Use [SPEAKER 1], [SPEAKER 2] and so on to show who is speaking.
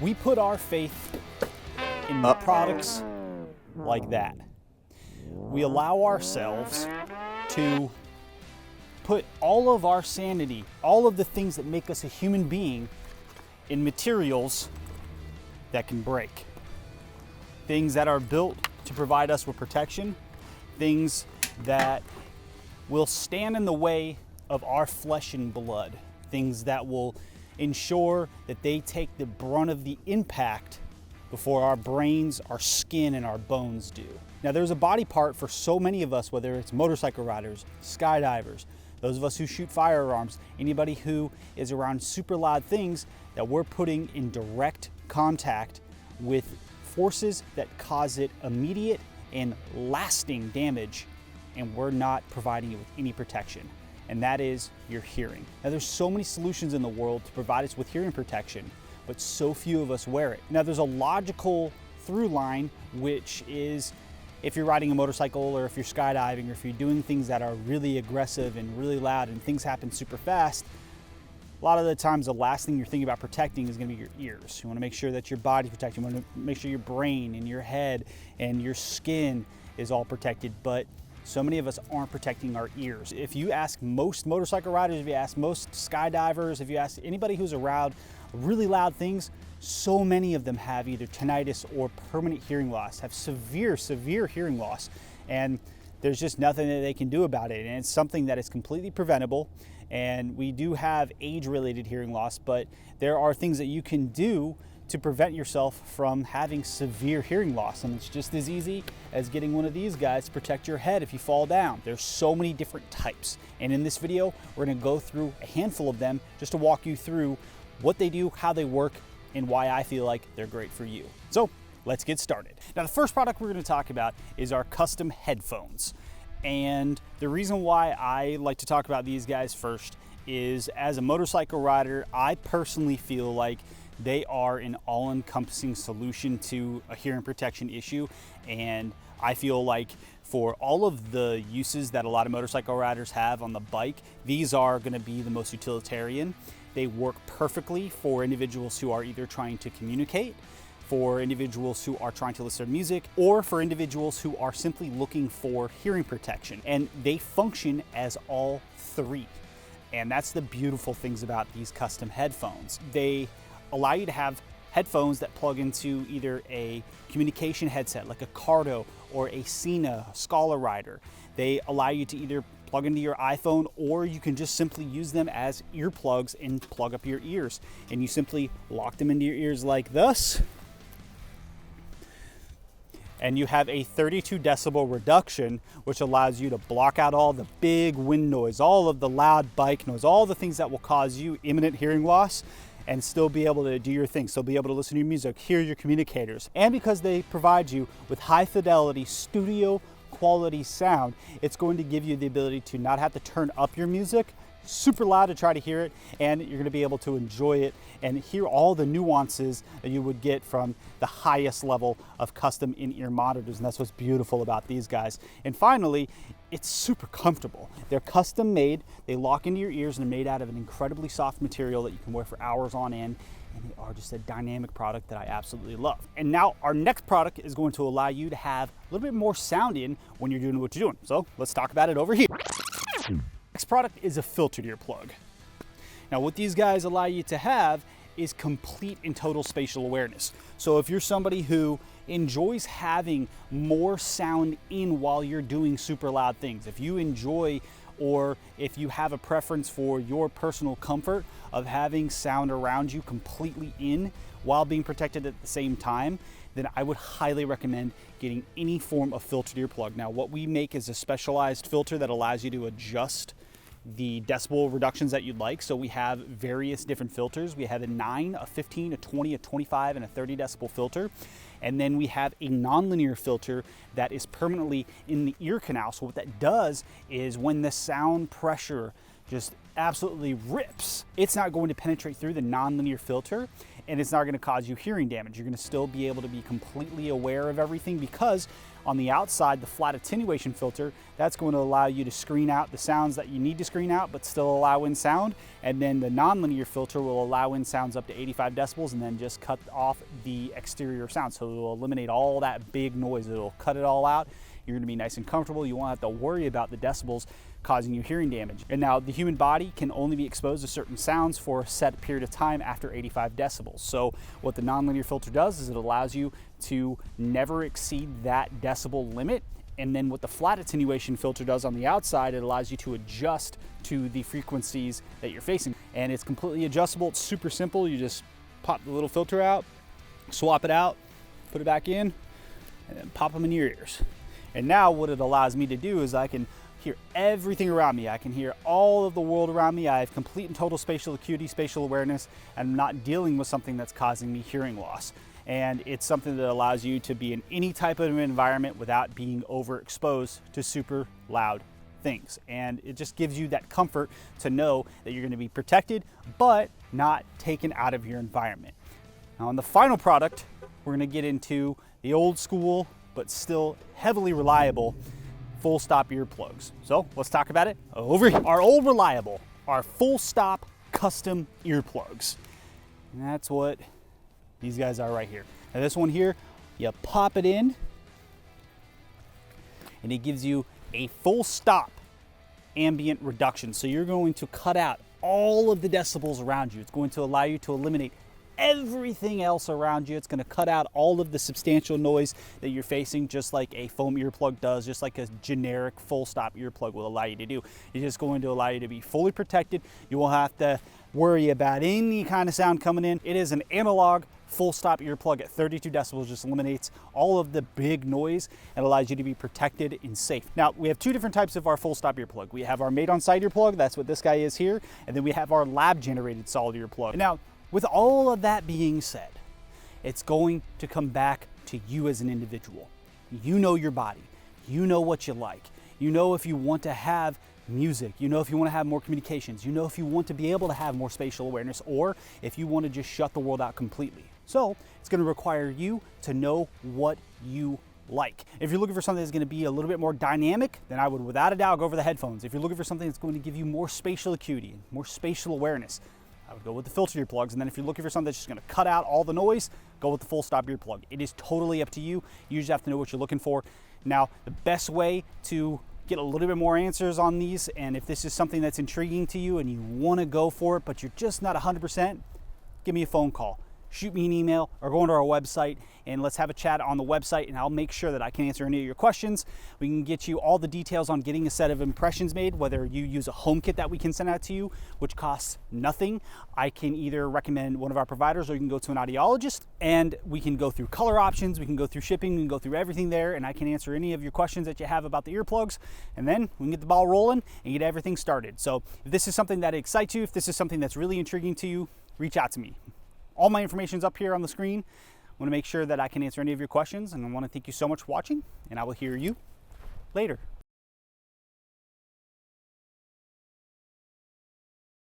[SPEAKER 1] We put our faith in products like that. We allow ourselves to put all of our sanity, all of the things that make us a human being, in materials that can break. Things that are built to provide us with protection, things that will stand in the way of our flesh and blood, things that will ensure that they take the brunt of the impact before our brains, our skin, and our bones do. Now, there's a body part for so many of us, whether it's motorcycle riders, skydivers, those of us who shoot firearms, anybody who is around super loud things, that we're putting in direct contact with forces that cause it immediate and lasting damage, and we're not providing it with any protection. And that is your hearing. Now, there's so many solutions in the world to provide us with hearing protection, but so few of us wear it. Now, there's a logical through line, which is if you're riding a motorcycle or if you're skydiving or if you're doing things that are really aggressive and really loud and things happen super fast, a lot of the times the last thing you're thinking about protecting is going to be your ears. You want to make sure that your body's protected. You want to make sure your brain and your head and your skin is all protected, but so many of us aren't protecting our ears. If you ask most motorcycle riders, if you ask most skydivers, if you ask anybody who's around really loud things, so many of them have either tinnitus or permanent hearing loss, have severe hearing loss, and there's just nothing that they can do about it. And it's something that is completely preventable. And we do have age-related hearing loss, but there are things that you can do to prevent yourself from having severe hearing loss. And it's just as easy as getting one of these guys to protect your head if you fall down. There's so many different types. And in this video, we're gonna go through a handful of them just to walk you through what they do, how they work, and why I feel like they're great for you. So let's get started. Now, the first product we're gonna talk about is our custom headphones. And the reason why I like to talk about these guys first is, as a motorcycle rider, I personally feel like they are an all-encompassing solution to a hearing protection issue. And I feel like for all of the uses that a lot of motorcycle riders have on the bike, these are gonna be the most utilitarian. They work perfectly for individuals who are either trying to communicate, for individuals who are trying to listen to music, or for individuals who are simply looking for hearing protection. And they function as all three. And that's the beautiful things about these custom headphones. They allow you to have headphones that plug into either a communication headset like a Cardo or a Sena Scala rider. They allow you to either plug into your iPhone, or you can just simply use them as earplugs and plug up your ears. And you simply lock them into your ears like this, and you have a 32 decibel reduction, which allows you to block out all the big wind noise, all of the loud bike noise, all the things that will cause you imminent hearing loss, and still be able to do your thing, still be able to listen to your music, hear your communicators. And because they provide you with high fidelity studio quality sound, it's going to give you the ability to not have to turn up your music super loud to try to hear it, and you're going to be able to enjoy it and hear all the nuances that you would get from the highest level of custom in-ear monitors. And that's what's beautiful about these guys. And finally, it's super comfortable. They're custom made, they lock into your ears, and they're made out of an incredibly soft material that you can wear for hours on end. And they are just a dynamic product that I absolutely love. And now our next product is going to allow you to have a little bit more sound in when you're doing what you're doing. So let's talk about it over here. Next product is a filtered earplug. Now, what these guys allow you to have is complete and total spatial awareness. So if you're somebody who enjoys having more sound in while you're doing super loud things, if you enjoy, or if you have a preference for your personal comfort of having sound around you completely in while being protected at the same time, then I would highly recommend getting any form of filtered earplug. Now, what we make is a specialized filter that allows you to adjust the decibel reductions that you'd like. So we have various different filters. We have a 9, a 15, a 20, a 25, and a 30 decibel filter. And then we have a nonlinear filter that is permanently in the ear canal. So what that does is when the sound pressure just absolutely rips, it's not going to penetrate through the nonlinear filter, and it's not going to cause you hearing damage. You're going to still be able to be completely aware of everything, because On the outside, the flat attenuation filter, that's going to allow you to screen out the sounds that you need to screen out, but still allow in sound. And then the nonlinear filter will allow in sounds up to 85 decibels and then just cut off the exterior sound. So it will eliminate all that big noise. It'll cut it all out. You're gonna be nice and comfortable. You won't have to worry about the decibels causing you hearing damage. And now the human body can only be exposed to certain sounds for a set period of time after 85 decibels. So what the nonlinear filter does is it allows you to never exceed that decibel limit. And then what the flat attenuation filter does on the outside, it allows you to adjust to the frequencies that you're facing. And it's completely adjustable. It's super simple. You just pop the little filter out, swap it out, put it back in, and then pop them in your ears. And now what it allows me to do is I can hear everything around me. I can hear all of the world around me. I have complete and total spatial acuity, spatial awareness, and I'm not dealing with something that's causing me hearing loss. And it's something that allows you to be in any type of environment without being overexposed to super loud things. And it just gives you that comfort to know that you're going to be protected, but not taken out of your environment. Now on the final product, we're going to get into the old school, but still heavily reliable full stop earplugs. So let's talk about it over here. Our old reliable, our full stop custom earplugs. And that's what these guys are right here. Now this one here, you pop it in and it gives you a full stop ambient reduction. So you're going to cut out all of the decibels around you. It's going to allow you to eliminate everything else around you. It's going to cut out all of the substantial noise that you're facing, just like a foam earplug does, just like a generic full stop earplug will allow you to do. It's just going to allow you to be fully protected. You won't have to worry about any kind of sound coming in. It is an analog full stop earplug at 32 decibels, just eliminates all of the big noise and allows you to be protected and safe. Now we have two different types of our full stop earplug. We have our made on site earplug, that's what this guy is here, and then we have our lab generated solid earplug. And now with all of that being said, it's going to come back to you as an individual. You know your body, you know what you like, you know if you want to have music, you know if you want to have more communications, you know if you want to be able to have more spatial awareness, or if you want to just shut the world out completely. So it's going to require you to know what you like. If you're looking for something that's going to be a little bit more dynamic, then I would without a doubt go for the headphones. If you're looking for something that's going to give you more spatial acuity, more spatial awareness, I would go with the filter earplugs. And then if you're looking for something that's just going to cut out all the noise, go with the full stop earplug. It is totally up to you. You just have to know what you're looking for. Now, the best way to get a little bit more answers on these, and if this is something that's intriguing to you and you want to go for it, but you're just not 100%, give me a phone call. Shoot me an email or go onto our website and let's have a chat on the website, and I'll make sure that I can answer any of your questions. We can get you all the details on getting a set of impressions made, whether you use a home kit that we can send out to you, which costs nothing. I can either recommend one of our providers or you can go to an audiologist, and we can go through color options, we can go through shipping, we can go through everything there, and I can answer any of your questions that you have about the earplugs, and then we can get the ball rolling and get everything started. So if this is something that excites you, if this is something that's really intriguing to you, reach out to me. All my information is up here on the screen. I want to make sure that I can answer any of your questions, and I want to thank you so much for watching, and I will hear you later.